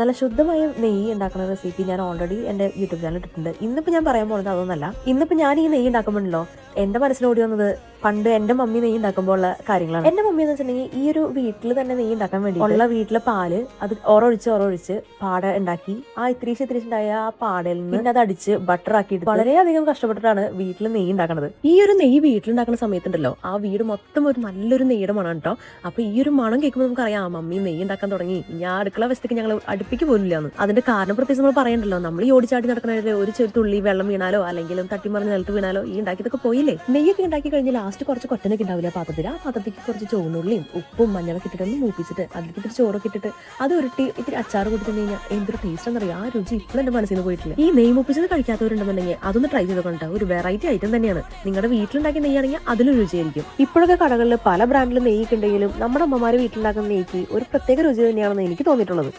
നല്ല ശുദ്ധമായ നെയ്യ് ഉണ്ടാക്കുന്ന റെസിപ്പി ഞാൻ ഓൾറെഡി എൻ്റെ യൂട്യൂബ് ചാനൽ ഇട്ടിട്ടുണ്ട്. ഇന്നിപ്പോൾ ഞാൻ പറയാൻ പോകുന്നത് അതൊന്നല്ല. ഇന്നിപ്പോൾ ഞാൻ ഈ നെയ്യ് ഉണ്ടാക്കുമ്പോഴല്ലോ എൻ്റെ മനസ്സിലോടി വന്നത് പണ്ട് എൻ്റെ മമ്മി നെയ്യ് ഉണ്ടാക്കുമ്പോൾ ഉള്ള കാര്യങ്ങളാണ്. എൻ്റെ മമ്മി എന്ന് വെച്ചിട്ടുണ്ടെങ്കിൽ ഈ ഒരു വീട്ടിൽ തന്നെ നെയ്യ് ഉണ്ടാക്കാൻ വേണ്ടി ഉള്ള വീട്ടിലെ പാല് അത് ഒറൊഴിച്ച് പാട ഉണ്ടാക്കി ആ ഇത്തിരിശുണ്ടായ ആ പാടയിൽ നിന്ന് പിന്നെ അത് അടിച്ച് ബട്ടർ ആക്കിയിട്ട് വളരെയധികം കഷ്ടപ്പെട്ടിട്ടാണ് വീട്ടിൽ നെയ്യ് ഉണ്ടാക്കുന്നത്. ഈ ഒരു നെയ്യ് വീട്ടിലുണ്ടാക്കുന്ന സമയത്തുണ്ടല്ലോ ആ വീട് മൊത്തം ഒരു നല്ലൊരു നെയ്യുടെ മണം കേട്ടോ. അപ്പൊ ഈ ഒരു മണം കേൾക്കുമ്പോൾ നമുക്കറിയാം മമ്മി നെയ്യ് ഉണ്ടാക്കാൻ തുടങ്ങി. ഞാൻ അടുക്കള വശത്തേക്ക് ഞങ്ങൾ അടുപ്പിക്ക് പോലില്ലാന്ന്. അതിന്റെ കാരണം പ്രത്യേകിച്ച് നമ്മൾ പറയണ്ടല്ലോ, നമ്മൾ ഈ ഓടിച്ചാടി നടക്കുന്ന ഒരു ചെറു തുള്ളി വെള്ളം വീണാലോ അല്ലെങ്കിൽ തട്ടിമറിഞ്ഞ് നിലത്ത് വീണാലോ ഈ ഉണ്ടാക്കിയതൊക്കെ പോയില്ലേ. നെയ്യൊക്കെ ഉണ്ടാക്കി കഴിഞ്ഞ് ലാസ്റ്റ് കുറച്ച് കൊറ്റനൊക്കെ ഉണ്ടാവില്ല പാത്രത്തിൽ. ആ പാത്രത്തേക്ക് കുറച്ച് ചുവന്നുള്ളിയും ഉപ്പും മഞ്ഞളൊക്കെ ഇട്ടിട്ട് മൂപ്പിച്ചിട്ട് അതിലേക്ക് ഇത്തിരി ചോറൊക്കെ ഇട്ടിട്ട് അത് ഉരുട്ടി ഇത്തിരി അച്ചാർ കൊടുത്തു കഴിഞ്ഞാൽ എന്തൊരു ടേസ്റ്റ് എന്നറിയാം. ആ രുചി ഇപ്പോൾ എന്റെ മനസ്സിൽ നിന്ന് പോയിട്ടില്ല. ഈ നെയ്യ് മൂപ്പിച്ചത് കഴിക്കാത്തവരുണ്ടെന്നുണ്ടെങ്കിൽ അതൊന്ന് ട്രൈ ചെയ്ത് നോക്കണ്ട. ഒരു വെറൈറ്റി ഐറ്റം തന്നെയാണ്. നിങ്ങളുടെ വീട്ടിലുണ്ടാക്കിയ നെയ്യാണെങ്കിൽ അതിലും രുചിയായിരിക്കും. ഇപ്പോഴൊക്കെ കടകളിൽ പല ബ്രാൻഡിലും നെയ്യൊക്കെ ഉണ്ടെങ്കിലും നമ്മുടെ അമ്മമാര് വീട്ടിലുണ്ടാക്കുന്ന നെയ്ക്ക് ഒരു പ്രത്യേക രുചി തന്നെയാണെന്ന് എനിക്ക് തോന്നിയിട്ടുള്ളത്.